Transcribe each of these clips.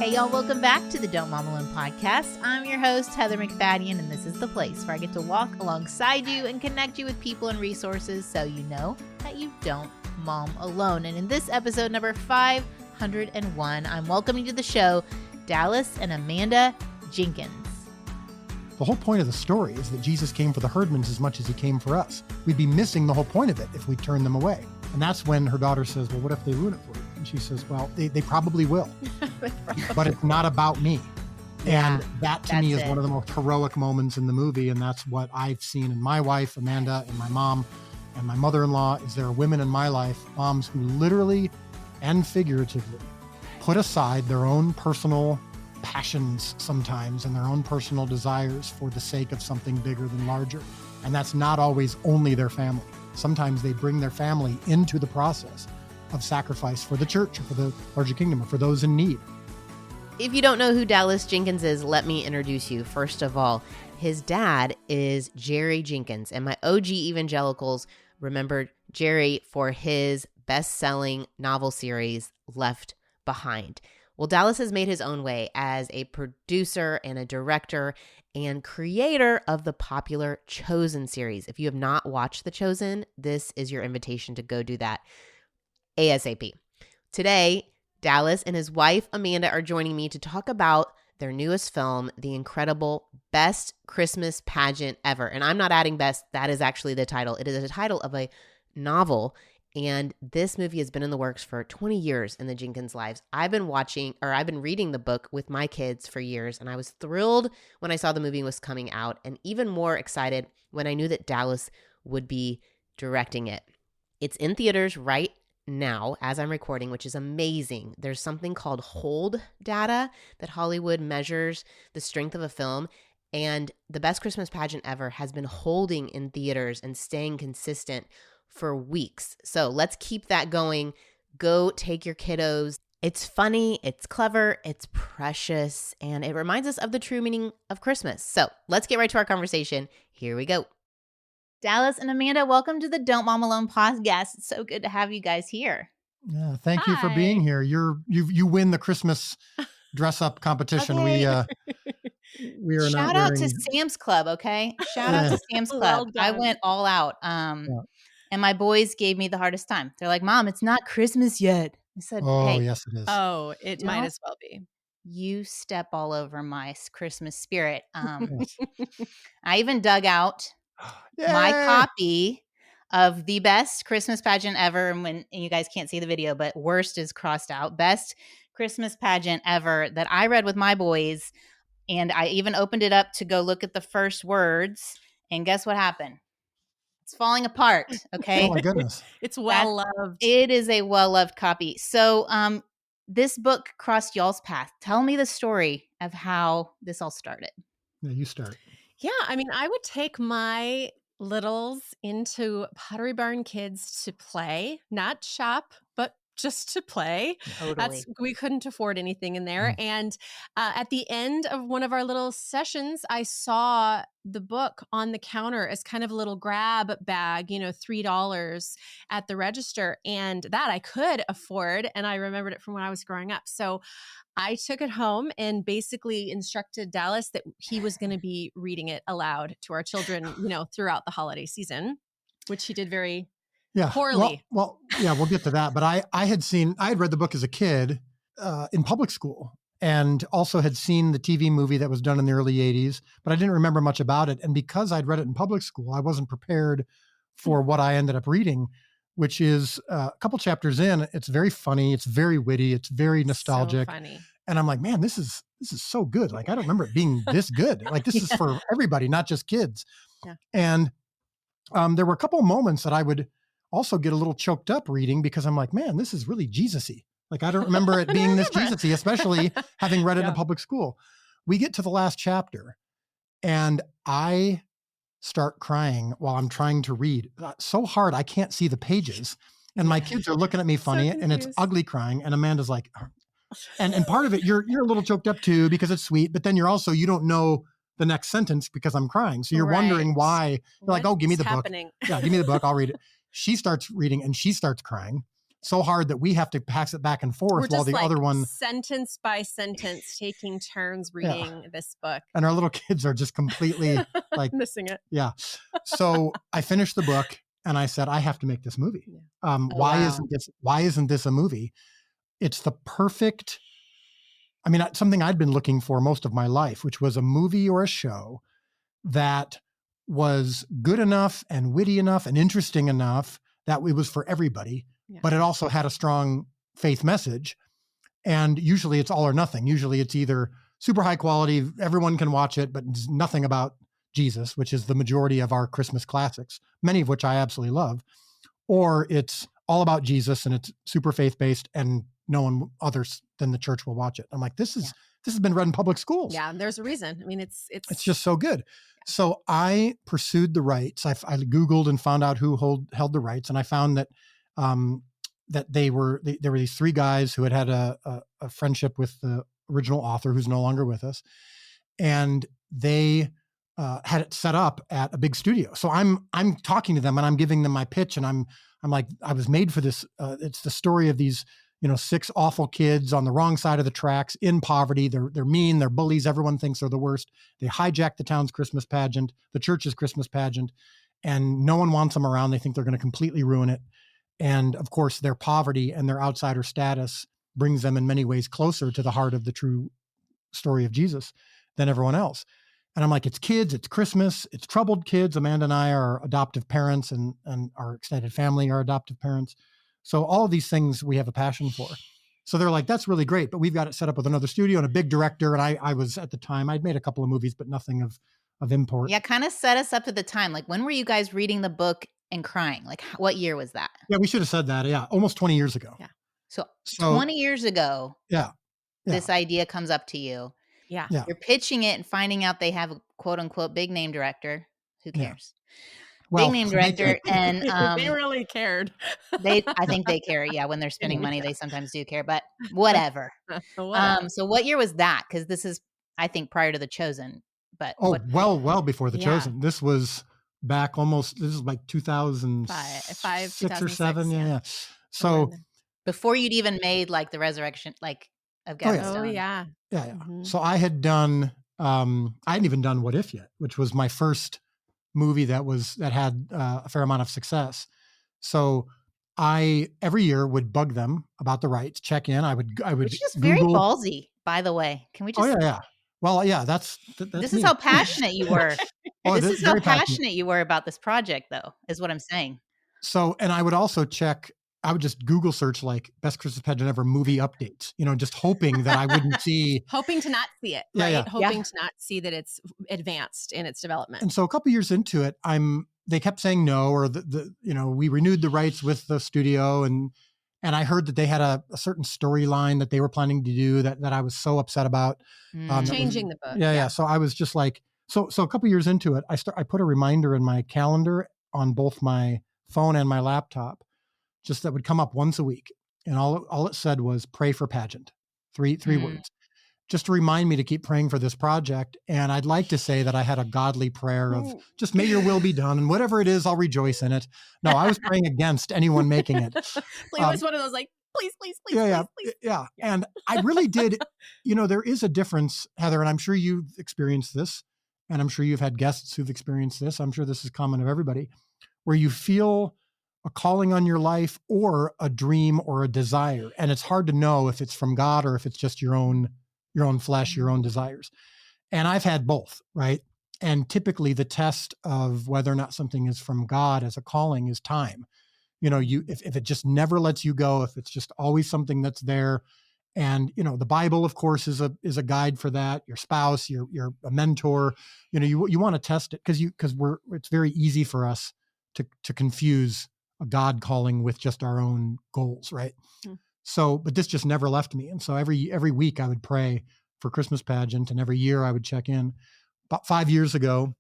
Hey, y'all, welcome back to the Don't Mom Alone podcast. I'm your host, Heather McFadden, and this is the place where I get to walk alongside you and connect you with people and resources so you know that you don't mom alone. And in this episode number 501, I'm welcoming to the show Dallas and Amanda Jenkins. The whole point of the story is that Jesus came for the herdmen as much as he came for us. We'd be missing the whole point of it if we turned them away. And that's when her daughter says, well, what if they ruin it for you? And she says, well, they probably will. But it's not about me. Yeah, and that to me is one of the most heroic moments in the movie. And that's what I've seen in my wife, Amanda, and my mom, and my mother-in-law, is there are women in my life, moms who literally and figuratively put aside their own personal passions sometimes and their own personal desires for the sake of something bigger than larger. And that's not always only their family. Sometimes they bring their family into the process of sacrifice for the church or for the larger kingdom or for those in need. If you don't know who Dallas Jenkins is, let me introduce you. First of all, his dad is Jerry Jenkins, and my OG evangelicals remember Jerry for his best-selling novel series, Left Behind. Well, Dallas has made his own way as a producer and a director and creator of the popular Chosen series. If you have not watched The Chosen, this is your invitation to go do that ASAP. Today, Dallas and his wife, Amanda, are joining me to talk about their newest film, the incredible Best Christmas Pageant Ever. And I'm not adding best, that is actually the title. It is the title of a novel. And this movie has been in the works for 20 years in the Jenkins lives. I've been reading the book with my kids for years, and I was thrilled when I saw the movie was coming out, and even more excited when I knew that Dallas would be directing it. It's in theaters right now as I'm recording, which is amazing. There's something called hold data that Hollywood measures the strength of a film, and the Best Christmas Pageant Ever has been holding in theaters and staying consistent for weeks. So let's keep that going. Go take your kiddos. It's funny, it's clever, it's precious, and it reminds us of the true meaning of Christmas. So let's get right to our conversation. Here we go. Dallas and Amanda, welcome to the Don't Mom Alone podcast. It's so good to have you guys here. Yeah, thank you for being here. You win the Christmas dress up competition. Okay. We are Shout not out wearing... to Sam's Club, okay? Shout out to Sam's Club. I went all out. And my boys gave me the hardest time. They're like, Mom, it's not Christmas yet. I said, hey. Yes, it is. Oh, it might as well be. You step all over my Christmas spirit. I even dug out my copy of the Best Christmas Pageant Ever. And you guys can't see the video, but worst is crossed out. Best Christmas Pageant Ever that I read with my boys. And I even opened it up to go look at the first words. And guess what happened? It's falling apart, okay? Oh, my goodness. It's well-loved. It is a well-loved copy. So this book crossed y'all's path. Tell me the story of how this all started. Yeah, you start. Yeah, I mean, I would take my littles into Pottery Barn Kids to play, not shop, but just to play. Totally. We couldn't afford anything in there. And at the end of one of our little sessions, I saw the book on the counter as kind of a little grab bag, $3 at the register. And that I could afford. And I remembered it from when I was growing up. So I took it home and basically instructed Dallas that he was going to be reading it aloud to our children, throughout the holiday season, which he did very poorly. Well, we'll get to that. But I had read the book as a kid in public school and also had seen the TV movie that was done in the early 80s, but I didn't remember much about it. And because I'd read it in public school, I wasn't prepared for what I ended up reading, which is a couple chapters in. It's very funny. It's very witty. It's very nostalgic. So funny. And I'm like, man, this is so good. Like, I don't remember it being this good. Like, this is for everybody, not just kids. Yeah. And there were a couple of moments that I would also get a little choked up reading because I'm like, man, this is really Jesus-y. Like, I don't remember it being this Jesus-y, especially having read it in a public school. We get to the last chapter and I start crying while I'm trying to read so hard I can't see the pages. And my kids are looking at me funny and it's ugly crying. And Amanda's like, and part of it, you're a little choked up too because it's sweet, but then you don't know the next sentence because I'm crying. So you're wondering why. You're like, oh, give me the book. Yeah, give me the book. I'll read it. She starts reading and she starts crying. so hard that we have to pass it back and forth We're while just the other one, sentence by sentence, taking turns reading this book. And our little kids are just completely like missing it. Yeah. So I finished the book and I said, I have to make this movie. Yeah. Why isn't this a movie? It's the perfect, something I'd been looking for most of my life, which was a movie or a show that was good enough and witty enough and interesting enough that it was for everybody, but it also had a strong faith message. And usually it's all or nothing. Usually it's either super high quality, everyone can watch it, but it's nothing about Jesus, which is the majority of our Christmas classics, many of which I absolutely love, or it's all about Jesus and it's super faith-based and no one others than the church will watch it. I'm like, this has been read in public schools. Yeah, there's a reason. It's just so good. So I pursued the rights. I Googled and found out who held the rights, and I found that that there were these three guys who had a friendship with the original author, who's no longer with us, and they had it set up at a big studio. So I'm talking to them and I'm giving them my pitch, and I'm like, I was made for this. It's the story of these 6 awful kids on the wrong side of the tracks in poverty. They're mean, they're bullies. Everyone thinks they're the worst. They hijack the town's Christmas pageant, the church's Christmas pageant, and no one wants them around. They think they're going to completely ruin it. And of course, their poverty and their outsider status brings them in many ways closer to the heart of the true story of Jesus than everyone else. And I'm like, it's kids, it's Christmas, it's troubled kids. Amanda and I are adoptive parents, and our extended family are adoptive parents. So all of these things we have a passion for. So they're like, that's really great, but we've got it set up with another studio and a big director. And I was, at the time, I'd made a couple of movies, but nothing of import. Yeah, kind of set us up at the time. Like, when were you guys reading the book and crying? Like, what year was that? Yeah, we should have said that. Yeah, almost 20 years ago. Yeah. So 20 years ago, yeah, this idea comes up to you. Yeah. You're pitching it and finding out they have a quote unquote big name director. Who cares? Well, big name director. And they really cared. I think they care. Yeah. When they're spending money, they sometimes do care, but whatever. So what year was that? Because this is, I think, prior to The Chosen. But well before The Chosen. This was back this is like 2006 or 7. Yeah. So before you'd even made like the resurrection, like, of Godstone. Oh yeah. Yeah. Mm-hmm. So I had done, I hadn't even done What If yet, which was my first movie that had a fair amount of success. So I every year would bug them about the rights, check in. I would which is very ballsy, by the way. Can we just? Oh yeah. Well, yeah, that's this is how passionate you were. This is how passionate you were about this project, though, is what I'm saying. So, and I would also check. I would just Google search like best Christmas pageant ever movie updates, just hoping that I wouldn't see. Hoping to not see it, right? Yeah. Hoping to not see that it's advanced in its development. And so a couple years into it, they kept saying no, or we renewed the rights with the studio, and I heard that they had a certain storyline that they were planning to do that I was so upset about. Changing the book. Yeah. So I was just like, so a couple years into it, I put a reminder in my calendar on both my phone and my laptop, just that would come up once a week. And all it said was pray for pageant, three words, just to remind me to keep praying for this project. And I'd like to say that I had a godly prayer of just may your will be done, and whatever it is, I'll rejoice in it. No, I was praying against anyone making it. It was one of those like, please. Yeah. And I really did, there is a difference, Heather, and I'm sure you've experienced this, and I'm sure you've had guests who've experienced this. I'm sure this is common of everybody, where you feel a calling on your life or a dream or a desire. And it's hard to know if it's from God or if it's just your own flesh, your own desires. And I've had both, right? And typically the test of whether or not something is from God as a calling is time. If it just never lets you go, if it's just always something that's there. And, the Bible, of course, is a guide for that. Your spouse, you're a mentor, you want to test it because it's very easy for us to confuse a God calling with just our own goals, right? So, but this just never left me. And so every week I would pray for Christmas pageant, and every year I would check in. About 5 years ago,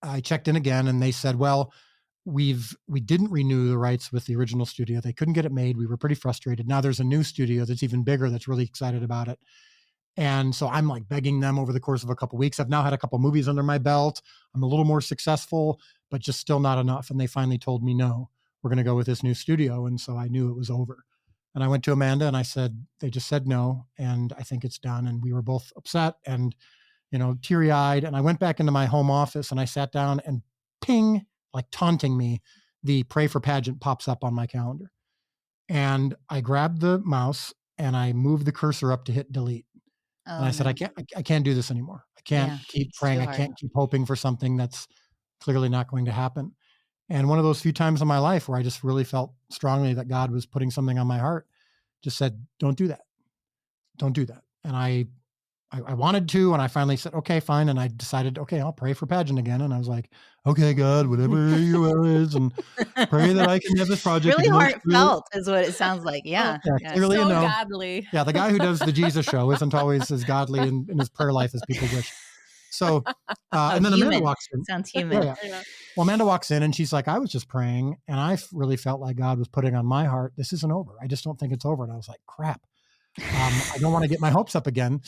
I checked in again, and they said, well, we didn't renew the rights with the original studio. They couldn't get it made. We were pretty frustrated. Now there's a new studio that's even bigger that's really excited about it. And so I'm like begging them over the course of a couple of weeks. I've now had a couple movies under my belt. I'm a little more successful, but just still not enough. And they finally told me, no, we're going to go with this new studio. And so I knew it was over. And I went to Amanda and I said, they just said no. And I think it's done. And we were both upset and, teary eyed. And I went back into my home office and I sat down and ping, like taunting me, the Pray for Pageant pops up on my calendar. And I grabbed the mouse and I moved the cursor up to hit delete. And I said, no. I can't do this anymore. I can't keep praying. I can't keep hoping for something that's clearly not going to happen. And one of those few times in my life where I just really felt strongly that God was putting something on my heart, just said, don't do that. Don't do that. And I wanted to, and I finally said, okay, fine. And I decided, okay, I'll pray for pageant again. And I was like, okay, God, whatever your will is, and pray that I can have this project. Really heartfelt is what it sounds like. Yeah. Clearly, so godly. Yeah, the guy who does the Jesus show isn't always as godly in his prayer life as people wish. So, and then Amanda walks in. Sounds human. Yeah. Well, Amanda walks in and she's like, I was just praying and I really felt like God was putting on my heart, this isn't over. I just don't think it's over. And I was like, crap. I don't want to get my hopes up again.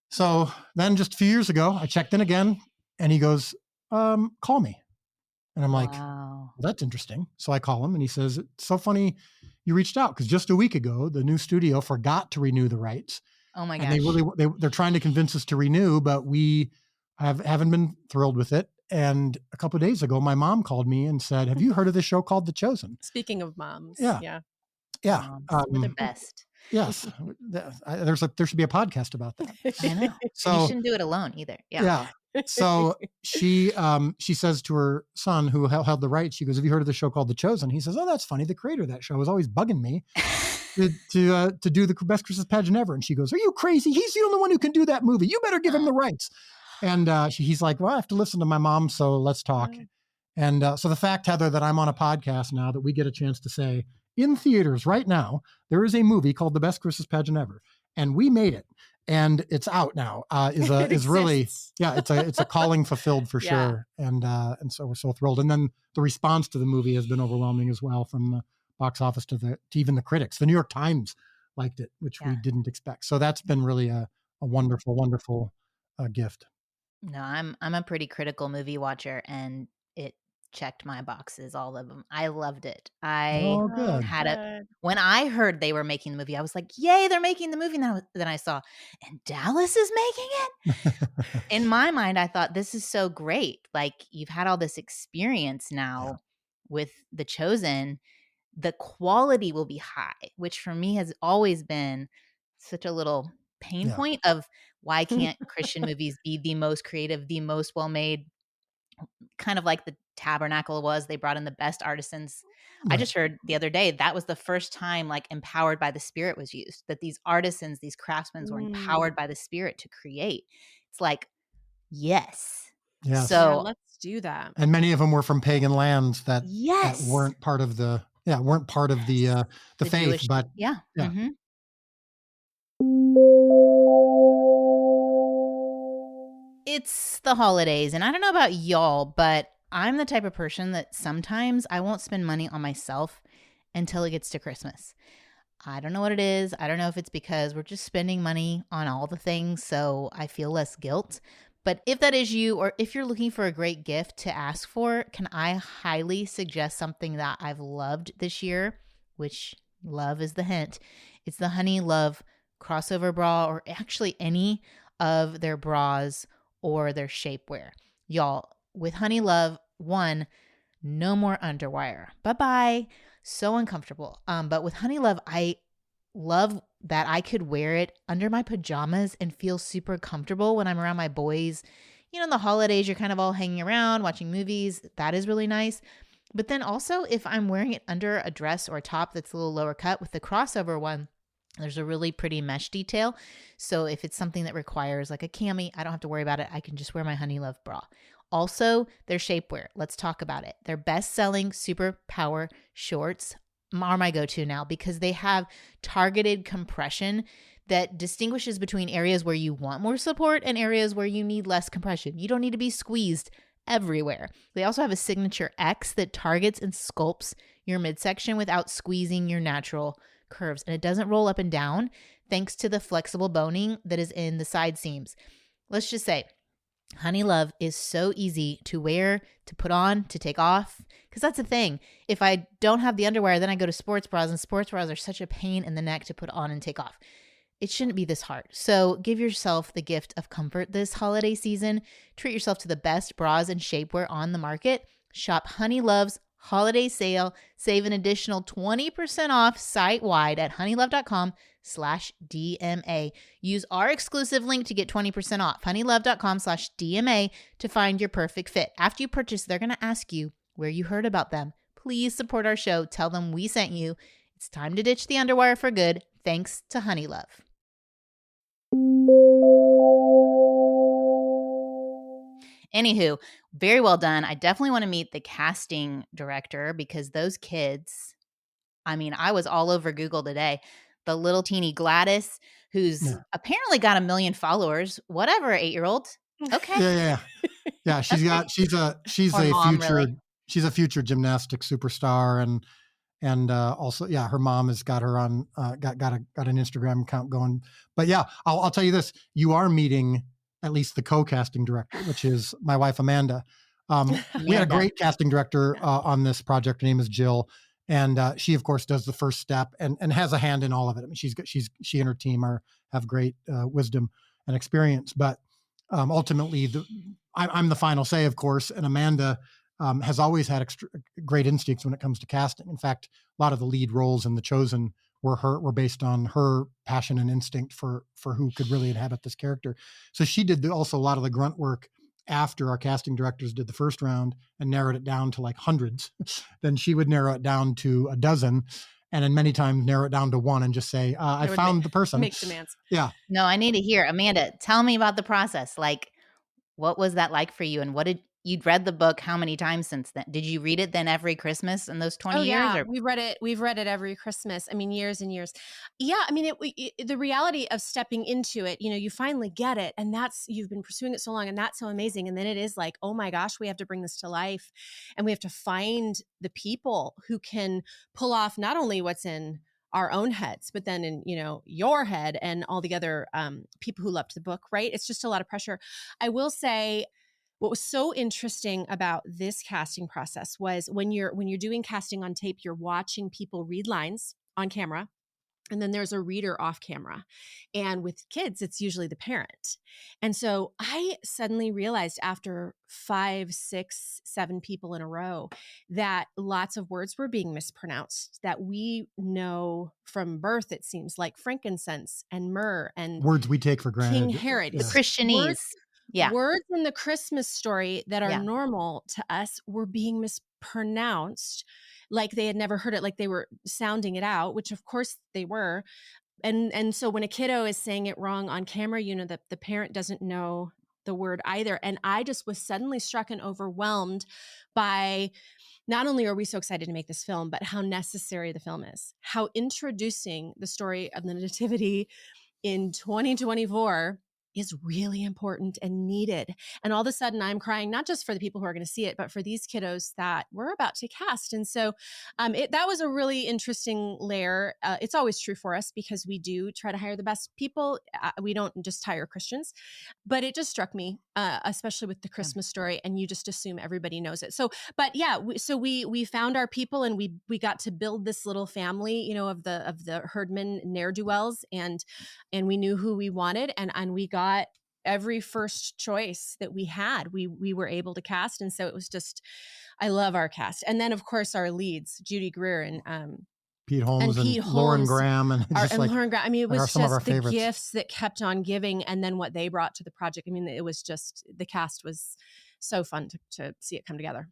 So then just a few years ago, I checked in again and he goes, call me. And I'm like, well, that's interesting. So I call him and he says, it's so funny you reached out because just a week ago, the new studio forgot to renew the rights. Oh my gosh. And they're trying to convince us to renew, but we haven't been thrilled with it. And a couple of days ago, my mom called me and said, have you heard of this show called The Chosen? Speaking of moms. Yeah. We're the best. Yes. There should be a podcast about that. I know. So you shouldn't do it alone either. Yeah. So she says to her son who held the rights, she goes, have you heard of the show called The Chosen? He says, oh, that's funny. The creator of that show was always bugging me to do the best Christmas pageant ever. And she goes, are you crazy? He's the only one who can do that movie. You better give him the rights. And he's like, well, I have to listen to my mom. So let's talk. And so the fact, Heather, that I'm on a podcast now that we get a chance to say in theaters right now, there is a movie called The Best Christmas Pageant Ever. And we made it. And it's out now. Is really, it's a calling fulfilled for sure. And so we're so thrilled. And then the response to the movie has been overwhelming as well, from the box office to even the critics. The New York Times liked it, which we didn't expect. So that's been really a wonderful, wonderful gift. No, I'm a pretty critical movie watcher, and it checked my boxes, all of them. I loved it. When I heard they were making the movie, I was like, yay, they're making the movie. Then I saw, and Dallas is making it. In my mind, I thought, this is so great. Like, you've had all this experience now with The Chosen. The quality will be high, which for me has always been such a little pain point of why can't Christian movies be the most creative, the most well-made, kind of like the Tabernacle was. They brought in the best artisans. Right. I just heard the other day that was the first time like empowered by the Spirit was used, that these artisans, these craftsmen were empowered by the Spirit to create. It's like, yes. So let's do that. And many of them were from pagan lands that weren't part of the faith, Jewish, but Mm-hmm. It's the holidays, and I don't know about y'all, but I'm the type of person that sometimes I won't spend money on myself until it gets to Christmas. I don't know what it is. I don't know if it's because we're just spending money on all the things, so I feel less guilt. But if that is you, or if you're looking for a great gift to ask for, can I highly suggest something that I've loved this year, which love is the hint. It's the Honey Love crossover bra, or actually any of their bras or their shapewear. Y'all, with Honey Love, one, no more underwire. Bye-bye. So uncomfortable. But with Honey Love, I love that I could wear it under my pajamas and feel super comfortable when I'm around my boys. You know, in the holidays, you're kind of all hanging around, watching movies. That is really nice. But then also, if I'm wearing it under a dress or a top that's a little lower cut, with the crossover one, there's a really pretty mesh detail. So if it's something that requires like a cami, I don't have to worry about it. I can just wear my Honey Love bra. Also, their shapewear. Let's talk about it. Their best-selling Super Power shorts are my go-to now because they have targeted compression that distinguishes between areas where you want more support and areas where you need less compression. You don't need to be squeezed everywhere. They also have a signature X that targets and sculpts your midsection without squeezing your natural curves, and it doesn't roll up and down thanks to the flexible boning that is in the side seams. Let's just say Honey Love is so easy to wear, to put on, to take off. Because that's the thing. If I don't have the underwear, then I go to sports bras, and sports bras are such a pain in the neck to put on and take off. It shouldn't be this hard. So give yourself the gift of comfort this holiday season. Treat yourself to the best bras and shapewear on the market. Shop Honey Love's holiday sale. Save an additional 20% off site-wide at honeylove.com/DMA. Use our exclusive link to get 20% off, honeylove.com/DMA, to find your perfect fit. After you purchase, they're going to ask you where you heard about them. Please support our show. Tell them we sent you. It's time to ditch the underwear for good. Thanks to Honey Love. Anywho, very well done. I definitely want to meet the casting director because those kids, I mean, I was all over Google today. The little teeny Gladys, who's apparently got 1 million followers. Whatever, 8-year-old. Okay. Yeah. She's a future gymnastics superstar, and also, her mom has got her on got an Instagram account going. But yeah, I'll tell you this: you are meeting at least the co-casting director, which is my wife Amanda. We had a great casting director on this project. Her name is Jill, and she of course does the first step and has a hand in all of it. I mean, she and her team have great wisdom and experience, but ultimately I'm the final say, of course, and Amanda has always had great instincts when it comes to casting. In fact, a lot of the lead roles in The Chosen were based on her passion and instinct for who could really inhabit this character. So she did also a lot of the grunt work after our casting directors did the first round and narrowed it down to like hundreds. Then she would narrow it down to a dozen, and then many times narrow it down to one and just say, I found the person. Make demands. Yeah. No, I need to hear. Amanda, tell me about the process. Like, what was that like for you? And you'd read the book how many times since then? Did you read it then every Christmas in those 20 years? Or? We've read it every Christmas. I mean, years and years. Yeah. I mean, the reality of stepping into it, you finally get it. And you've been pursuing it so long, and that's so amazing. And then it is like, oh my gosh, we have to bring this to life, and we have to find the people who can pull off not only what's in our own heads, but then in, your head and all the other people who loved the book, right? It's just a lot of pressure. I will say, what was so interesting about this casting process was when you're doing casting on tape, you're watching people read lines on camera, and then there's a reader off camera. And with kids, it's usually the parent. And so I suddenly realized after 5, 6, 7 people in a row that lots of words were being mispronounced that we know from birth, it seems, like frankincense and myrrh and words we take for granted. King Herod. The Christianese. Words in the Christmas story that are normal to us were being mispronounced, like they had never heard it, like they were sounding it out, which of course they were. And so when a kiddo is saying it wrong on camera, the parent doesn't know the word either. And I just was suddenly struck and overwhelmed by, not only are we so excited to make this film, but how necessary the film is, how introducing the story of the Nativity in 2024 is really important and needed. And all of a sudden I'm crying, not just for the people who are going to see it, but for these kiddos that we're about to cast. And so that was a really interesting layer. It's always true for us because we do try to hire the best people. We don't just hire Christians, but it just struck me, especially with the Christmas story, and you just assume everybody knows it. So, but yeah, we found our people, and we got to build this little family, of the Herdman ne'er-do-wells, and we knew who we wanted, and we got every first choice that we had, we were able to cast. And so it was just, I love our cast. And then of course our leads, Judy Greer and Pete Holmes and Lauren Graham and Lauren Graham. I mean, it was just the favorites. Gifts that kept on giving, and then what they brought to the project. I mean, it was just, the cast was so fun to see it come together.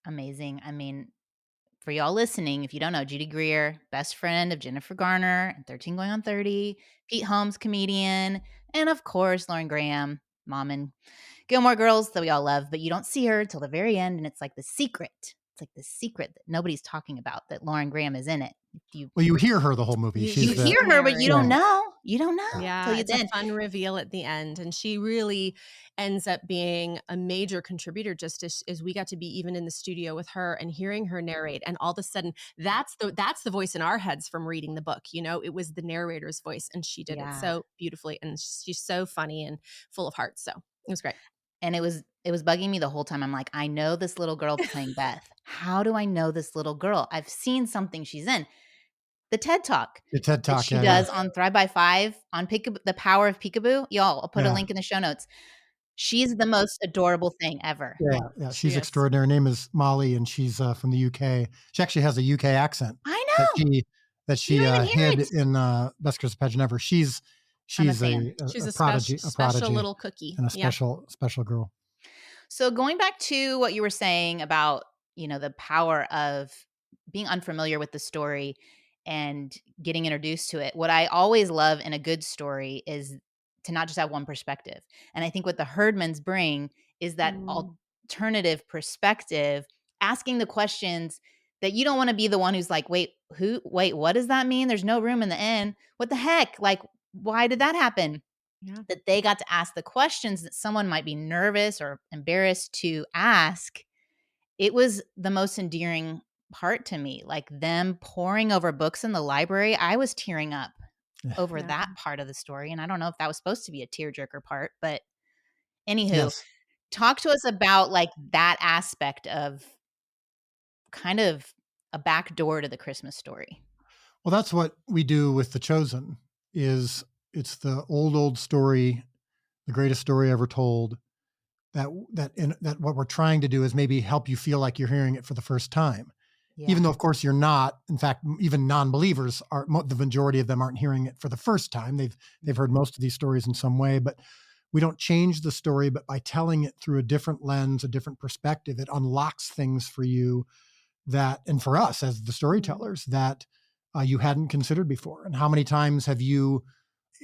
Amazing. I mean, for y'all listening, if you don't know, Judy Greer, best friend of Jennifer Garner, 13 Going on 30, Pete Holmes, comedian, and of course, Lauren Graham, mom in Gilmore Girls that we all love, but you don't see her till the very end, and it's like the secret. It's like the secret that nobody's talking about, that Lauren Graham is in it. You hear her the whole movie. You hear her, but you don't know. You don't know. Yeah, it's a fun reveal at the end. And she really ends up being a major contributor, just as we got to be even in the studio with her and hearing her narrate. And all of a sudden, that's the voice in our heads from reading the book. It was the narrator's voice, and she did it so beautifully. And she's so funny and full of heart. So it was great. And it was bugging me the whole time. I'm like, I know this little girl playing Beth. How do I know this little girl? I've seen something she's in. The TED Talk The TED that Talk, she yeah, yeah. does on Thrive by Five on The Power of Peekaboo. Y'all, I'll put a Yeah. link in the show notes. She's the most adorable thing ever. Yeah. She's extraordinary. Her name is Molly, and she's from the UK. She actually has a UK accent. I know. That she You don't even hear hid it. in Best Christmas Pageant Ever. She's I'm a a fan. She's a prodigy, special little cookie. and a special girl. So going back to what you were saying about, the power of being unfamiliar with the story and getting introduced to it, what I always love in a good story is to not just have one perspective. And I think what the Herdmans bring is that alternative perspective, asking the questions that you don't want to be the one who's like, wait, what does that mean? There's no room in the inn. What the heck? Like, why did that happen? Yeah. That they got to ask the questions that someone might be nervous or embarrassed to ask. It was the most endearing part to me, like them poring over books in the library. I was tearing up over that part of the story. And I don't know if that was supposed to be a tearjerker part, but anywho, talk to us about like that aspect of kind of a back door to the Christmas story. Well, that's what we do with The Chosen. It's the old story, the greatest story ever told. That what we're trying to do is maybe help you feel like you're hearing it for the first time, even though of course you're not. In fact, even non-believers the majority of them aren't hearing it for the first time. They've heard most of these stories in some way, but we don't change the story. But by telling it through a different lens, a different perspective, it unlocks things for you and for us as the storytellers that you hadn't considered before. And how many times have you,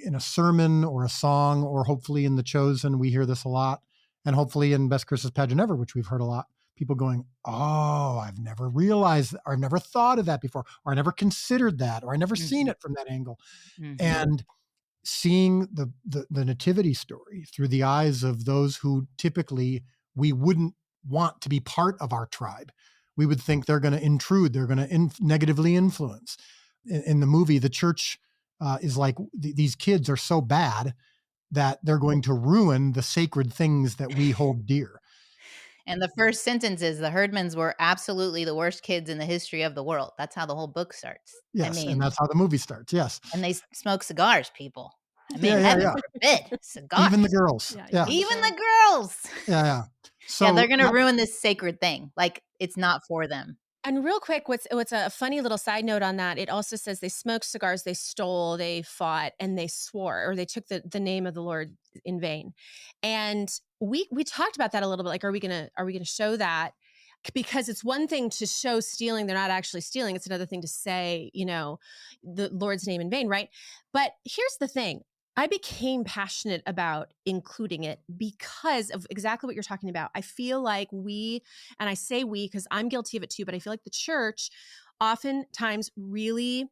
in a sermon or a song, or hopefully in The Chosen, we hear this a lot, and hopefully in Best Christmas Pageant Ever, which we've heard a lot, people going, oh, I've never realized, or I've never thought of that before, or I never considered that, or I never seen it from that angle. And seeing the nativity story through the eyes of those who typically we wouldn't want to be part of our tribe. We would think they're going to intrude, they're going to negatively influence. In the movie, the church is like, these kids are so bad that they're going to ruin the sacred things that we hold dear. And the first sentence is, the Herdmans were absolutely the worst kids in the history of the world. That's how the whole book starts. Yes, and that's how the movie starts, yes. And they smoke cigars, people. I mean, heaven forbid, cigars. Even the girls. Even the girls. Yeah. So they're going to ruin this sacred thing. Like, it's not for them. And real quick, what's a funny little side note on that, it also says they smoked cigars, they stole, they fought, and they swore, or they took the name of the Lord in vain. And we talked about that a little bit. Like, are we gonna show that? Because it's one thing to show stealing, they're not actually stealing. It's another thing to say, the Lord's name in vain, right? But here's the thing. I became passionate about including it because of exactly what you're talking about. I feel like and I say we because I'm guilty of it too, but I feel like the church oftentimes really,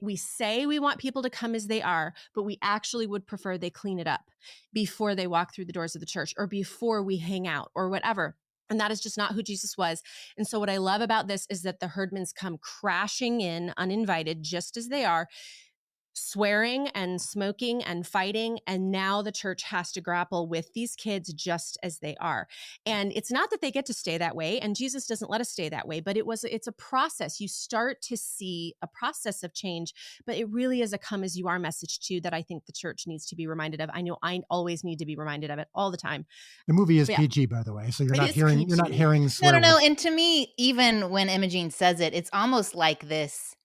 we say we want people to come as they are, but we actually would prefer they clean it up before they walk through the doors of the church or before we hang out or whatever. And that is just not who Jesus was. And so what I love about this is that the Herdmans come crashing in uninvited, just as they are, swearing and smoking and fighting. And now the church has to grapple with these kids just as they are. And it's not that they get to stay that way. And Jesus doesn't let us stay that way, but it's a process. You start to see a process of change, but it really is a come as you are message too, that I think the church needs to be reminded of. I know I always need to be reminded of it all the time. The movie is PG, by the way. So you're not hearing swear No. And to me, even when Imogene says it, it's almost like this,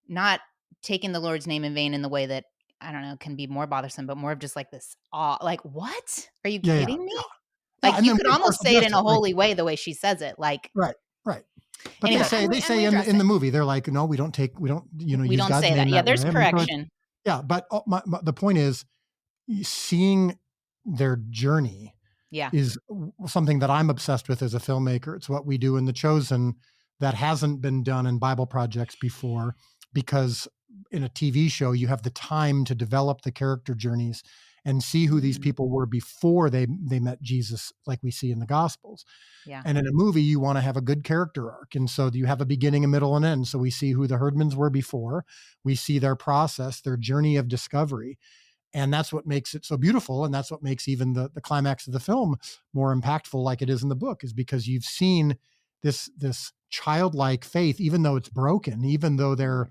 not taking the Lord's name in vain in the way that, I don't know, can be more bothersome, but more of just like this awe, like, what? Are you kidding me? Like, you could almost say it in a holy way, the way she says it. Like, right. But anyway, they say in the movie, they're like, no, we don't use God's say name that. Yeah, there's way. correction. But the point is, seeing their journey is something that I'm obsessed with as a filmmaker. It's what we do in The Chosen that hasn't been done in Bible projects before, because in a TV show, you have the time to develop the character journeys and see who these people were before they met Jesus, like we see in the Gospels. Yeah. And in a movie, you want to have a good character arc. And so you have a beginning, a middle, and end. So we see who the Herdmans were before. We see their process, their journey of discovery. And that's what makes it so beautiful. And that's what makes even the climax of the film more impactful, like it is in the book, is because you've seen this childlike faith, even though it's broken, even though the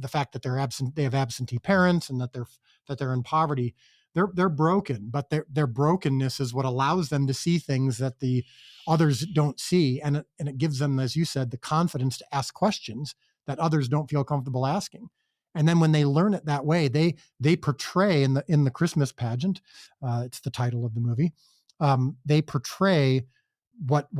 fact that they have absentee parents, and that they're in poverty, they're broken, but their brokenness is what allows them to see things that the others don't see. And it gives them, as you said, the confidence to ask questions that others don't feel comfortable asking. And then when they learn it that way, they portray in the Christmas pageant, it's the title of the movie. They portray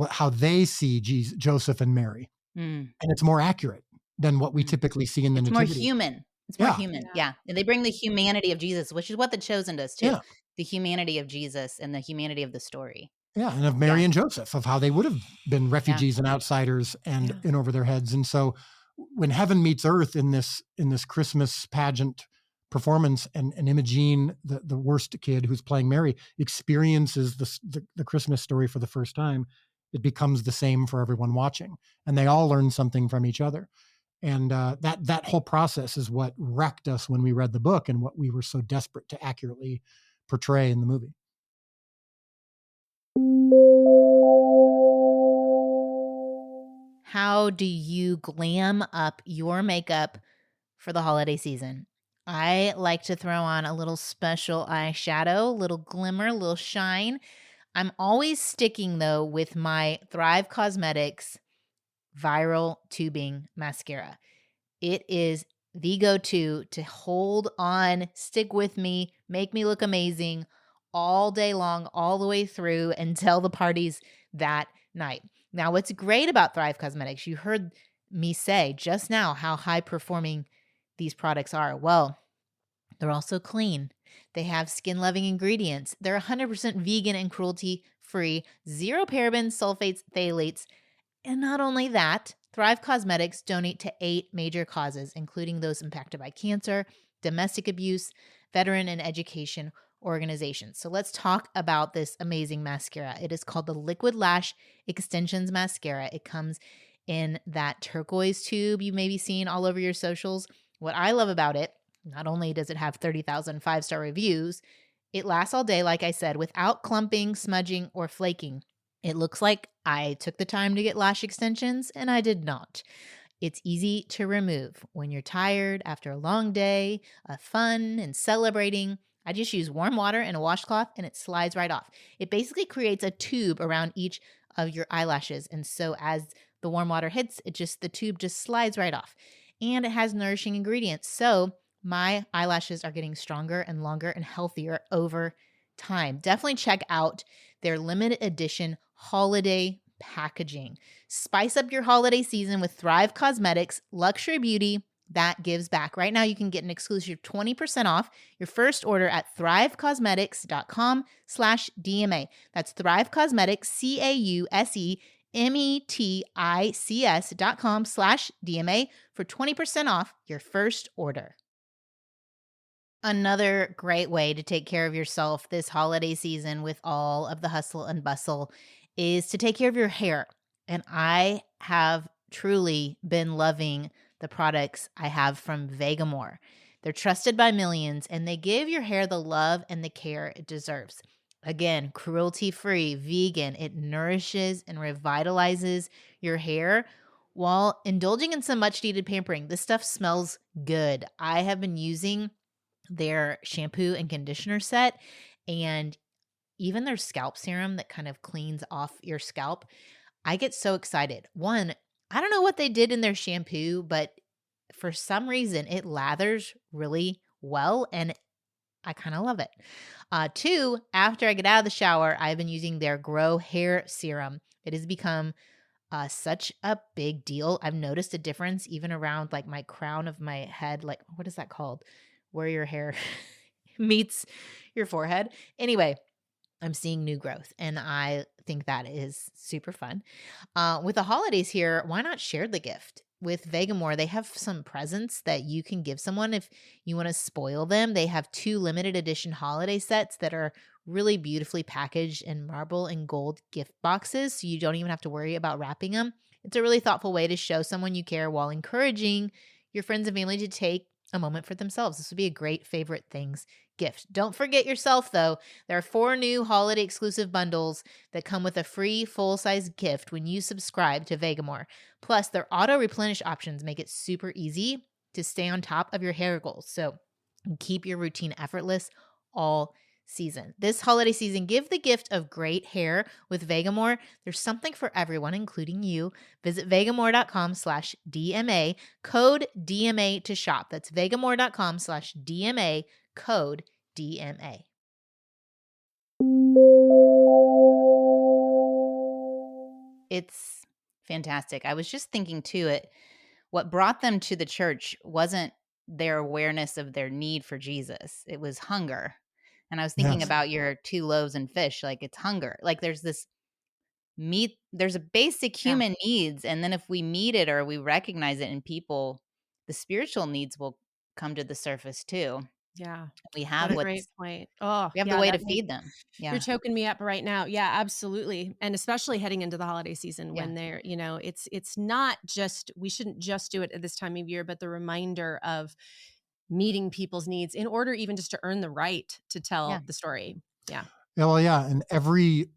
how they see Joseph and Mary, and it's more accurate than what we typically see in the nativity. It's more human. It's more human. Yeah. And they bring the humanity of Jesus, which is what The Chosen does too. Yeah. The humanity of Jesus and the humanity of the story. Yeah, and of Mary and Joseph, of how they would have been refugees and outsiders and in over their heads. And so when heaven meets earth in this Christmas pageant performance, and Imogene, the worst kid who's playing Mary, experiences the Christmas story for the first time, it becomes the same for everyone watching, and they all learn something from each other. And that whole process is what wrecked us when we read the book, and what we were so desperate to accurately portray in the movie. How do you glam up your makeup for the holiday season? I like to throw on a little special eyeshadow, a little glimmer, a little shine. I'm always sticking, though, with my Thrive Cosmetics Viral Tubing Mascara. It is the go-to to hold on, stick with me, make me look amazing all day long, all the way through until the party's that night. Now, what's great about Thrive Cosmetics, you heard me say just now how high-performing these products are. Well, they're also clean. They have skin-loving ingredients. They're 100% vegan and cruelty-free, zero parabens, sulfates, phthalates. And not only that, Thrive Cosmetics donate to 8 major causes, including those impacted by cancer, domestic abuse, veteran and education organizations. So let's talk about this amazing mascara. It is called the Liquid Lash Extensions Mascara. It comes in that turquoise tube you may be seeing all over your socials. What I love about it, not only does it have 30,000 5-star reviews, it lasts all day, like I said, without clumping, smudging, or flaking. It looks like I took the time to get lash extensions, and I did not. It's easy to remove. When you're tired after a long day of fun and celebrating, I just use warm water and a washcloth, and it slides right off. It basically creates a tube around each of your eyelashes, and so as the warm water hits, the tube just slides right off. And it has nourishing ingredients, so my eyelashes are getting stronger and longer and healthier over time. Definitely check out their limited edition holiday packaging. Spice up your holiday season with Thrive Cosmetics luxury beauty that gives back. Right now, you can get an exclusive 20% off your first order at thrivecosmetics.com/DMA. That's Thrive Cosmetics, CAUSEMETICS.com/DMA for 20% off your first order. Another great way to take care of yourself this holiday season with all of the hustle and bustle is to take care of your hair. And I have truly been loving the products I have from Vegamore. They're trusted by millions, and they give your hair the love and the care it deserves. Again, cruelty-free, vegan. It nourishes and revitalizes your hair while indulging in some much-needed pampering. This stuff smells good. I have been using their shampoo and conditioner set, and even their scalp serum that kind of cleans off your scalp. I get so excited. One, I don't know what they did in their shampoo, but for some reason it lathers really well, and I kind of love it. Two, after I get out of the shower, I've been using their Grow Hair Serum. It has become such a big deal. I've noticed a difference even around like my crown of my head. Like, what is that called? Where your hair meets your forehead. Anyway, I'm seeing new growth, and I think that is super fun. With the holidays here, why not share the gift? With Vegamore, they have some presents that you can give someone if you want to spoil them. They have 2 limited edition holiday sets that are really beautifully packaged in marble and gold gift boxes, so you don't even have to worry about wrapping them. It's a really thoughtful way to show someone you care while encouraging your friends and family to take a moment for themselves. This would be a great favorite things gift. Don't forget yourself, though. There are 4 new holiday exclusive bundles that come with a free full-size gift when you subscribe to Vegamore. Plus, their auto-replenish options make it super easy to stay on top of your hair goals. So keep your routine effortless all season. This holiday season, give the gift of great hair with Vegamore. There's something for everyone, including you. Visit vegamore.com/DMA, code DMA to shop. That's vegamore.com/DMA, code DMA. It's fantastic. I was just thinking too, what brought them to the church wasn't their awareness of their need for Jesus. It was hunger. And I was thinking Yes. about your 2 loaves and fish, like it's hunger. Like there's a basic human needs. And then if we meet it or we recognize it in people, the spiritual needs will come to the surface too. Yeah. We What have a great point. Oh, we have the yeah, way to that feed them. you're Yeah. choking me up right now. Yeah, absolutely. And especially heading into the holiday season when Yeah. they're, it's not just, we shouldn't just do it at this time of year, but the reminder of meeting people's needs in order even just to earn the right to tell Yeah. the story. Yeah. Yeah, well, yeah. And every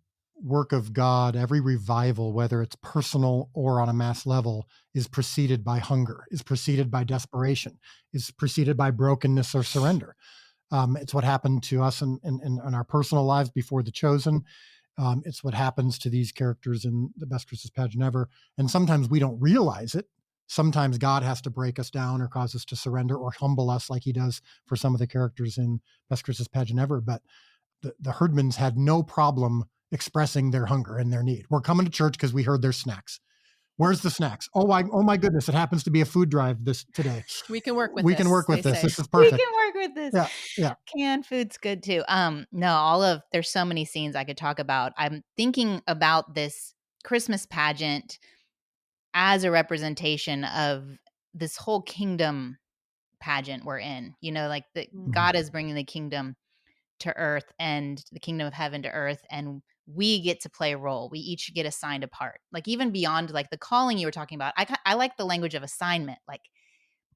work of God, every revival, whether it's personal or on a mass level, is preceded by hunger, is preceded by desperation, is preceded by brokenness or surrender. It's what happened to us in our personal lives before The Chosen. It's what happens to these characters in the best Christmas pageant ever. And sometimes we don't realize it. Sometimes God has to break us down or cause us to surrender or humble us like he does for some of the characters in best Christmas pageant ever. But the Herdmans had no problem expressing their hunger and their need. We're coming to church because we heard there's snacks. Where's the snacks? Oh my goodness! It happens to be a food drive today. We can work with We this. can work with they this. say. This is We perfect. can work with this. Yeah, yeah. Canned food's good too. No, there's so many scenes I could talk about. I'm thinking about this Christmas pageant as a representation of this whole kingdom pageant we're in. Like God is bringing the kingdom to earth and the kingdom of heaven to earth, and we get to play a role. We each get assigned a part. Like even beyond like the calling you were talking about, I like the language of assignment. Like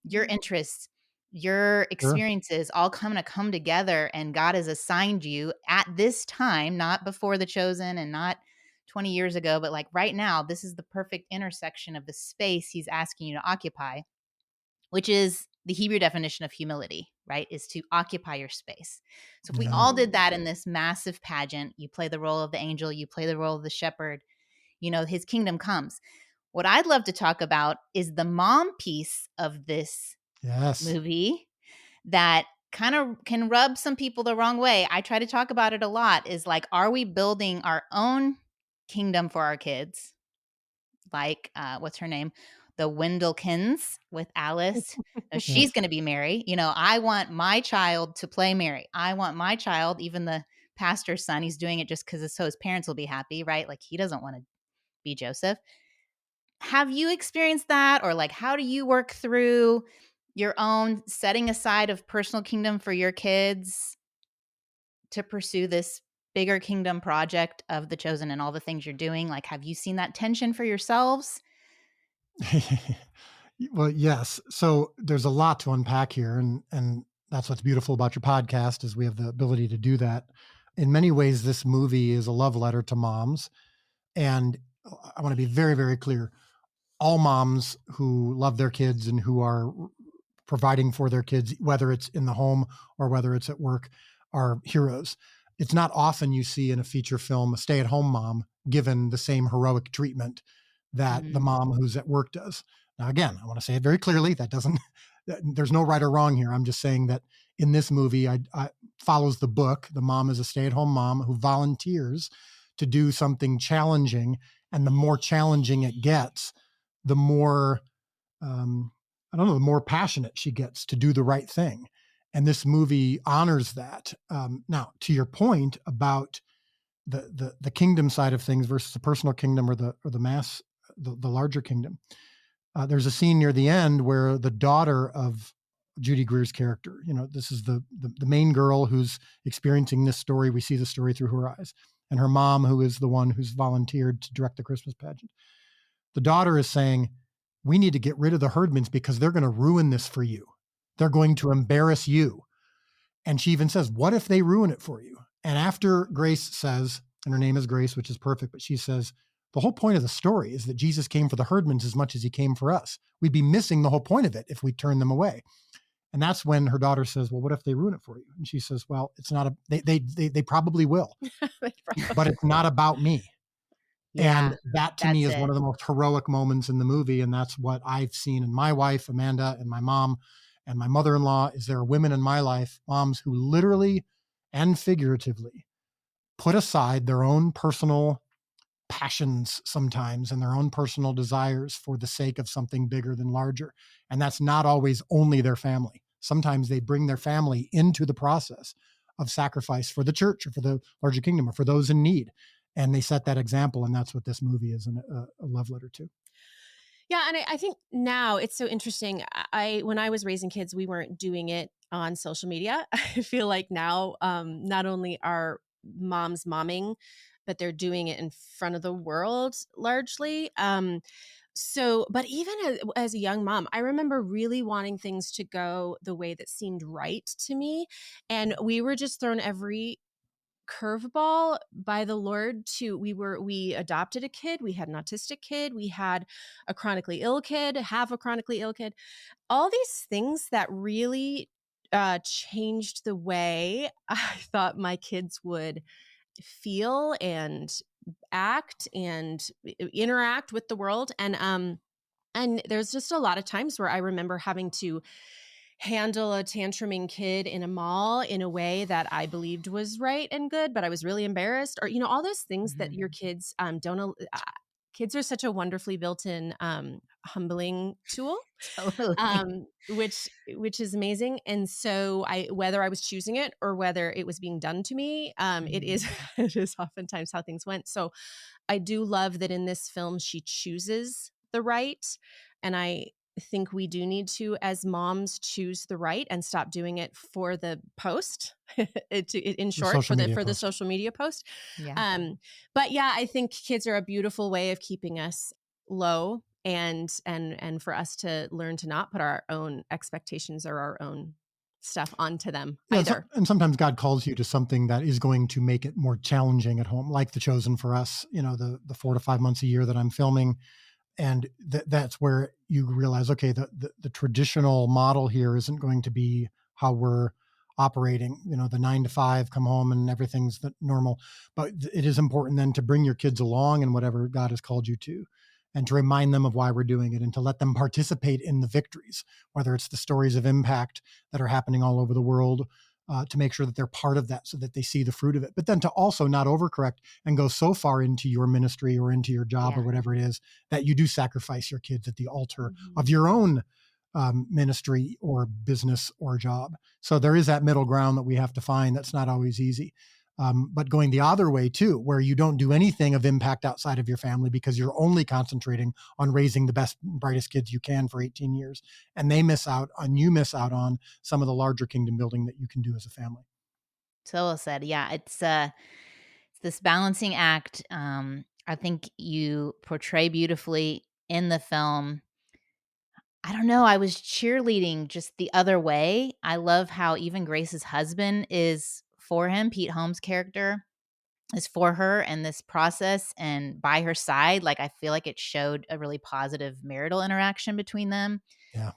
your interests, your experiences all come together, and God has assigned you at this time, not before The Chosen and not 20 years ago, but like right now, this is the perfect intersection of the space he's asking you to occupy, which is the Hebrew definition of humility, right? Is to occupy your space. So if we all did that in this massive pageant, you play the role of the angel, you play the role of the shepherd, his kingdom comes. What I'd love to talk about is the mom piece of this movie that kind of can rub some people the wrong way. I try to talk about it a lot, is like, are we building our own kingdom for our kids? Like, what's her name? The Wendelkins with Alice. She's going to be Mary. I want my child to play Mary. I want my child, even the pastor's son, he's doing it just because so his parents will be happy, right? Like he doesn't want to be Joseph. Have you experienced that? Or like, how do you work through your own setting aside of personal kingdom for your kids to pursue this bigger kingdom project of The Chosen and all the things you're doing? Like, have you seen that tension for yourselves? Well, yes. So there's a lot to unpack here, and that's what's beautiful about your podcast is we have the ability to do that. In many ways, this movie is a love letter to moms, and I want to be very, very clear. All moms who love their kids and who are providing for their kids, whether it's in the home or whether it's at work, are heroes. It's not often you see in a feature film a stay-at-home mom given the same heroic treatment that the mom who's at work does. Now, again, I want to say it very clearly. There's no right or wrong here. I'm just saying that in this movie, I follows the book. The mom is a stay-at-home mom who volunteers to do something challenging, and the more challenging it gets, the more the more passionate she gets to do the right thing. And this movie honors that. Now, to your point about the kingdom side of things versus the personal kingdom or the mass, the larger kingdom. There's a scene near the end where the daughter of Judy Greer's character, this is the main girl who's experiencing this story. We see the story through her eyes, and her mom, who is the one who's volunteered to direct the Christmas pageant. The daughter is saying, we need to get rid of the Herdmans because they're going to ruin this for you. they're going to embarrass you. And she even says, what if they ruin it for you? And after Grace says, and her name is Grace, which is perfect, but she says, the whole point of the story is that Jesus came for the herdmans as much as he came for us. We'd be missing the whole point of it if we turn them away. And that's when her daughter says, well, what if they ruin it for you? And she says, well, it's not they probably will, but it's not about me. Yeah, and that to me is one of the most heroic moments in the movie. And that's what I've seen in my wife, Amanda, and my mom and my mother-in-law. Is there are women in my life, moms, who literally and figuratively put aside their own personal passions sometimes and their own personal desires for the sake of something bigger than larger. And that's not always only their family. Sometimes they bring their family into the process of sacrifice for the church or for the larger kingdom or for those in need. And they set that example. And that's what this movie is a love letter to. Yeah. And I think now it's so interesting. When I was raising kids, we weren't doing it on social media. I feel like now, not only are moms momming, but they're doing it in front of the world largely. But even as a young mom, I remember really wanting things to go the way that seemed right to me. And we were just thrown every curveball by the Lord we adopted a kid, we had an autistic kid, we had a chronically ill kid, have a chronically ill kid, all these things that really changed the way I thought my kids would feel and act and interact with the world. And there's just a lot of times where I remember having to handle a tantruming kid in a mall in a way that I believed was right and good, but I was really embarrassed, or, all those things that your kids don't. Kids are such a wonderfully built-in humbling tool, Totally. which is amazing. And so whether I was choosing it or whether it was being done to me, it is oftentimes how things went. So I do love that in this film she chooses the right, and I think we do need to, as moms, choose the right and stop doing it for the post. In short, for the social media post. Yeah. But yeah, I think kids are a beautiful way of keeping us low, and for us to learn to not put our own expectations or our own stuff onto them either. And sometimes God calls you to something that is going to make it more challenging at home, like The Chosen for us, the 4 to 5 months a year that I'm filming. And that's where you realize, okay, the traditional model here isn't going to be how we're operating, the 9 to 5, come home and everything's normal. But it is important then to bring your kids along in whatever God has called you to, and to remind them of why we're doing it, and to let them participate in the victories, whether it's the stories of impact that are happening all over the world, to make sure that they're part of that so that they see the fruit of it. But then to also not overcorrect and go so far into your ministry or into your job or whatever it is that you do sacrifice your kids at the altar of your own ministry or business or job. So there is that middle ground that we have to find. That's not always easy. But going the other way too, where you don't do anything of impact outside of your family because you're only concentrating on raising the best, brightest kids you can for 18 years. And you miss out on some of the larger kingdom building that you can do as a family. So well said. Yeah, it's this balancing act. I think you portray beautifully in the film. I don't know. I was cheerleading just the other way. I love how even Grace's husband is for him. Pete Holmes' character is for her in this process and by her side. Like, I feel like it showed a really positive marital interaction between them. Yeah.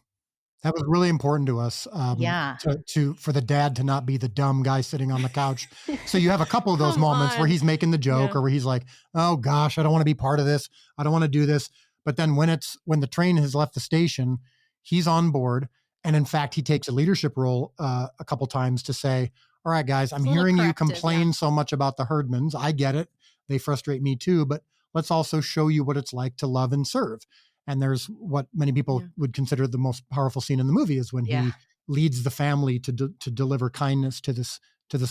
That was really important to us. For the dad to not be the dumb guy sitting on the couch. So you have a couple of those moments where he's making the joke or where he's like, oh gosh, I don't want to be part of this. I don't want to do this. But then when the train has left the station, he's on board. And in fact, he takes a leadership role a couple times to say, all right, guys, I'm hearing you complain so much about the herdmans. I get it. They frustrate me too, but let's also show you what it's like to love and serve. And there's what many people would consider the most powerful scene in the movie is when he leads the family to deliver kindness to this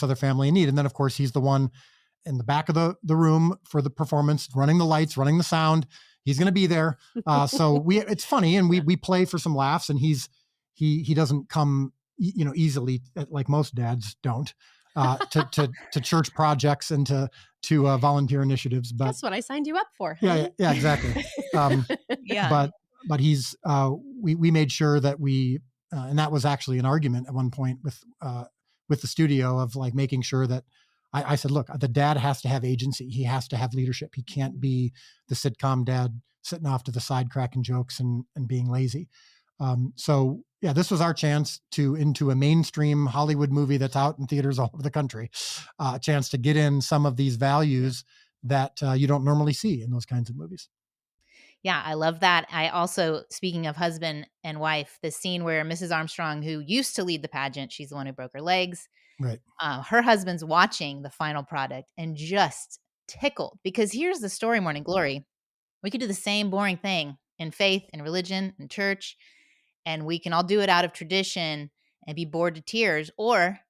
other family in need. And then of course, he's the one in the back of the room for the performance, running the lights, running the sound. He's going to be there. So it's funny. And we play for some laughs, and he doesn't come, easily, like most dads don't, to church projects and to volunteer initiatives. But that's what I signed you up for. Yeah, exactly. But he's we made sure that we and that was actually an argument at one point with the studio of like making sure that I said, look, the dad has to have agency. He has to have leadership. He can't be the sitcom dad sitting off to the side cracking jokes and being lazy. So yeah, this was our chance into a mainstream Hollywood movie that's out in theaters all over the country, a chance to get in some of these values that you don't normally see in those kinds of movies. Yeah, I love that. I also, speaking of husband and wife, the scene where Mrs. Armstrong, who used to lead the pageant, she's the one who broke her legs. Right. Her husband's watching the final product and just tickled, because here's the story, Morning Glory. We could do the same boring thing in faith and religion and church, and we can all do it out of tradition and be bored to tears, or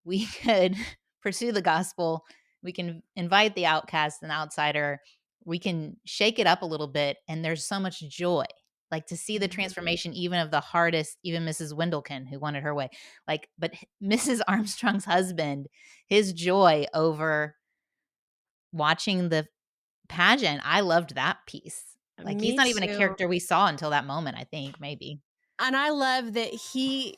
we could pursue the gospel. We can invite the outcast and outsider. We can shake it up a little bit, and there's so much joy. Like to see the transformation even of the hardest, even Mrs. Wendlekin, who wanted her way. Like, but Mrs. Armstrong's husband, his joy over watching the pageant, I loved that piece. Like, he's Me not even a too. character we saw until that moment, I think, maybe. And I love that he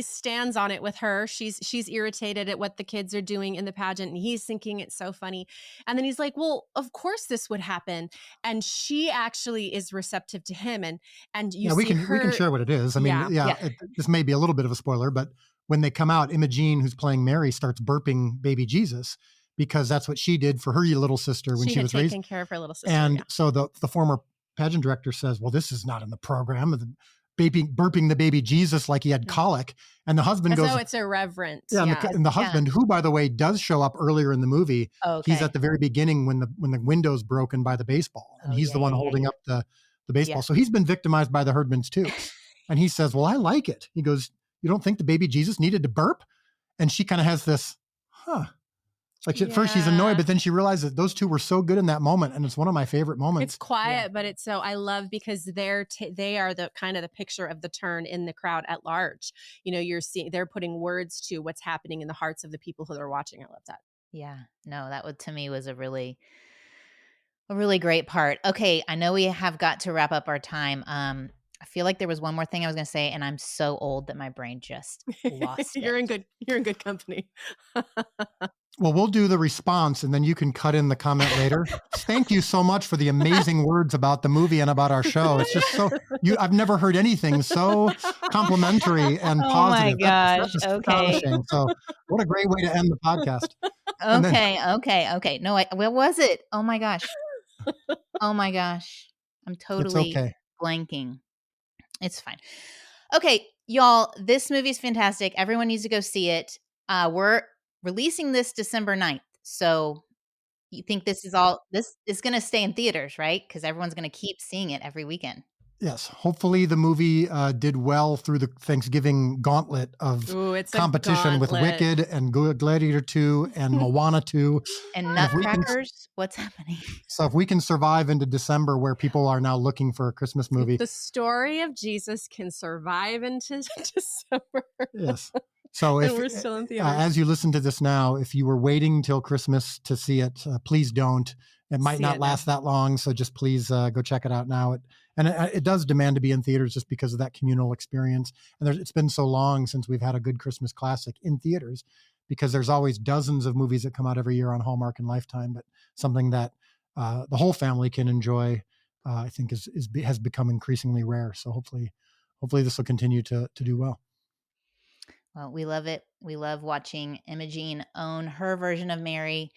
stands on it with her. She's irritated at what the kids are doing in the pageant, and he's thinking it's so funny. And then he's like, well, of course this would happen. And she actually is receptive to him. And you we see can share what it is. I mean, this may be a little bit of a spoiler, but when they come out, Imogene, who's playing Mary, starts burping baby Jesus because that's what she did for her little sister when she was taken raised. care of her little sister. And so the former pageant director says, well, this is not in the program. Burping the baby Jesus like he had colic. And the husband goes, oh, it's irreverent. Yeah. And the husband, who, by the way, does show up earlier in the movie. Okay. He's at the very beginning when the window's broken by the baseball. And he's the one holding up the baseball. Yeah. So he's been victimized by the Herdmans too. And he says, well, I like it. He goes, you don't think the baby Jesus needed to burp? And she kind of has this, Like at first she's annoyed, but then she realizes those two were so good in that moment. And it's one of my favorite moments. It's quiet, but it's so, I love because they are the kind of the picture of the turn in the crowd at large. You know, you're seeing, they're putting words to what's happening in the hearts of the people who are watching. I love that. Yeah, no, that would, to me, was a really great part. Okay. I know we have got to wrap up our time. I feel like there was one more thing I was going to say, and I'm so old that my brain just lost You're it. in good company. Well, we'll do the response and then you can cut in the comment later. Thank you so much for the amazing words about the movie and about our show. It's just so I've never heard anything so complimentary and positive. Oh my gosh. That's okay. astonishing. So what a great way to end the podcast. Okay. No, what was it? Oh my gosh. I'm totally blanking. It's fine. Okay, y'all, this movie is fantastic. Everyone needs to go see it. We're releasing this December 9th. So you think this is going to stay in theaters, right? Because everyone's going to keep seeing it every weekend. Yes. Hopefully the movie did well through the Thanksgiving gauntlet of competition with Wicked and Gladiator 2 and Moana 2. And Nutcrackers. What's happening? So if we can survive into December where people are now looking for a Christmas movie. The story of Jesus can survive into December. Yes. So if we're still in theaters. As you listen to this now, if you were waiting till Christmas to see it, please don't. It might not last that long. So just please go check it out now. It does demand to be in theaters just because of that communal experience. And it's been so long since we've had a good Christmas classic in theaters, because there's always dozens of movies that come out every year on Hallmark and Lifetime, but something that the whole family can enjoy, I think has become increasingly rare. So hopefully this will continue to do well. Well, we love it. We love watching Imogene own her version of Mary,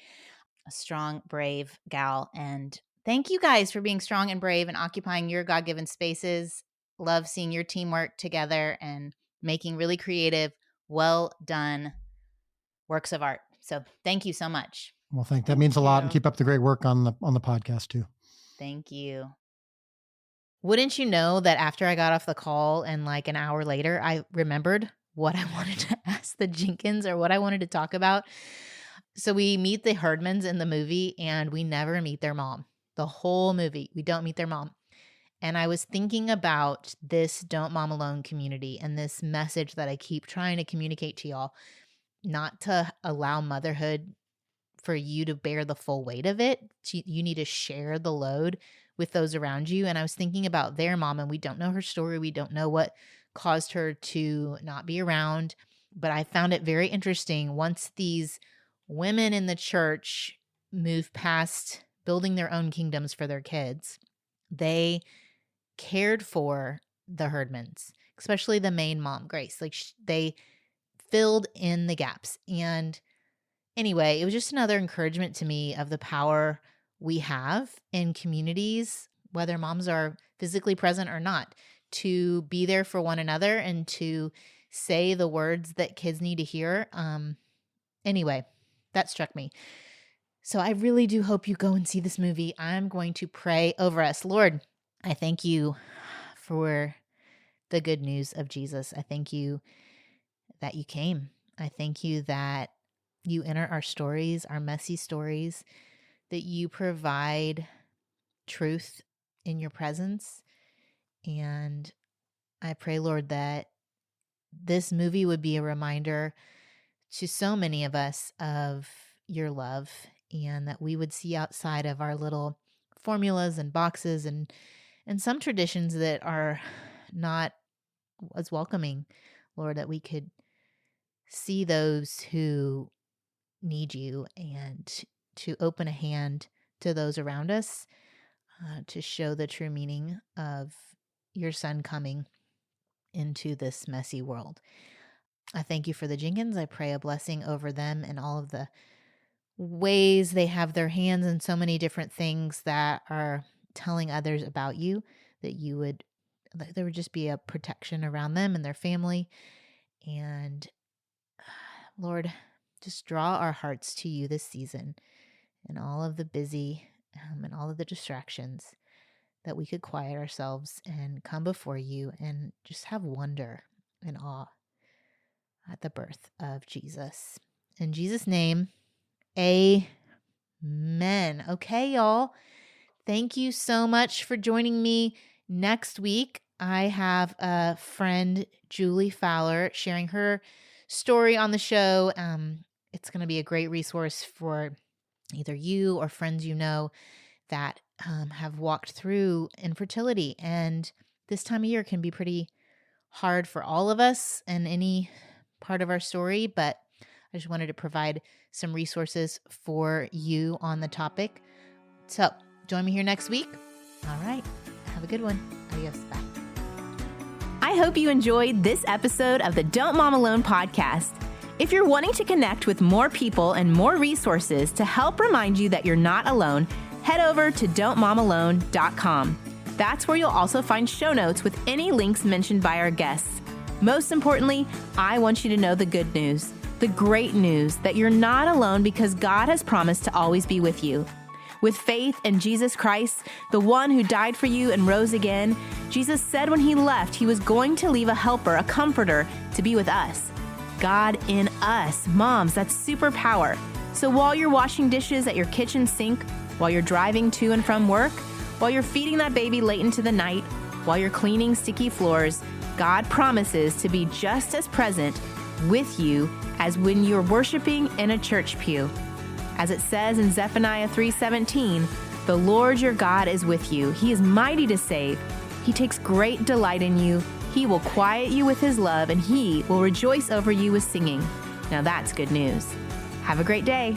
a strong, brave gal. And thank you guys for being strong and brave and occupying your God-given spaces. Love seeing your team work together and making really creative, well done works of art. So thank you so much. Well, that means a lot, and keep up the great work on the podcast too. Thank you. Wouldn't you know that after I got off the call and like an hour later, I remembered what I wanted to ask the Jenkins or what I wanted to talk about. So we meet the Herdmans in the movie and we never meet their mom. The whole movie, we don't meet their mom. And I was thinking about this Don't Mom Alone community and this message that I keep trying to communicate to y'all, not to allow motherhood for you to bear the full weight of it. You need to share the load with those around you. And I was thinking about their mom, and we don't know her story. We don't know what caused her to not be around. But I found it very interesting. Once these women in the church moved past building their own kingdoms for their kids, they cared for the Herdmans, especially the main mom, Grace. Like they filled in the gaps. And anyway, it was just another encouragement to me of the power we have in communities, whether moms are physically present or not, to be there for one another and to say the words that kids need to hear. Anyway, that struck me. So I really do hope you go and see this movie. I'm going to pray over us. Lord, I thank you for the good news of Jesus. I thank you that you came. I thank you that you enter our stories, our messy stories, that you provide truth in your presence. And I pray, Lord, that this movie would be a reminder to so many of us of your love, and that we would see outside of our little formulas and boxes and some traditions that are not as welcoming, Lord, that we could see those who need you and to open a hand to those around us, to show the true meaning of your son coming into this messy world. I thank you for the Jenkins. I pray a blessing over them and all of the ways they have their hands in so many different things that are telling others about you, that there would just be a protection around them and their family. And Lord, just draw our hearts to you this season and all of the busy and all of the distractions, that we could quiet ourselves and come before you and just have wonder and awe at the birth of Jesus. In Jesus' name, amen. Okay, y'all. Thank you so much for joining me. Next week, I have a friend, Julie Fowler, sharing her story on the show. It's going to be a great resource for either you or friends you know that have walked through infertility. And this time of year can be pretty hard for all of us in any part of our story, but I just wanted to provide some resources for you on the topic. So join me here next week. All right. Have a good one. Adios. Bye. I hope you enjoyed this episode of the Don't Mom Alone podcast. If you're wanting to connect with more people and more resources to help remind you that you're not alone, head over to don'tmomalone.com. That's where you'll also find show notes with any links mentioned by our guests. Most importantly, I want you to know the good news, the great news that you're not alone because God has promised to always be with you. With faith in Jesus Christ, the one who died for you and rose again, Jesus said when he left, he was going to leave a helper, a comforter, to be with us. God in us. Moms, that's superpower. So while you're washing dishes at your kitchen sink, while you're driving to and from work, while you're feeding that baby late into the night, while you're cleaning sticky floors, God promises to be just as present with you as when you're worshiping in a church pew. As it says in Zephaniah 3:17, the Lord your God is with you. He is mighty to save. He takes great delight in you. He will quiet you with his love, and he will rejoice over you with singing. Now that's good news. Have a great day.